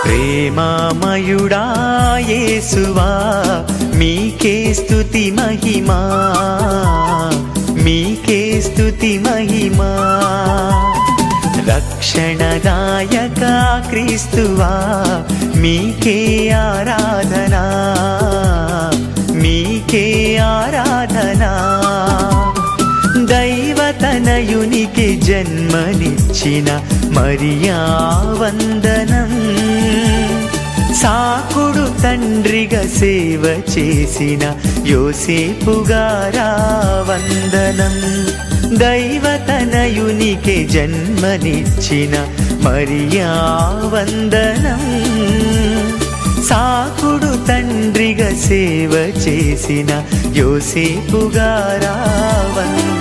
ప్రేమామయుడా యేసువా మీకే స్తుతి మహిమా, మీకే స్తుతి మహిమా. రక్షణదాయక క్రీస్తువా మీకే ఆరాధనా, మీకే ఆరాధనా. దైవతనయునికి జన్మనిచ్చిన మరియా వందనం, సాకుడు తండ్రిగా సేవ చేసిన యోసేపు గారా వందనం. దైవతనయునికి జన్మనిచ్చిన మరియా వందనం, సాకుడు తండ్రిగా సేవ చేసిన యోసేపు గారా వందనం.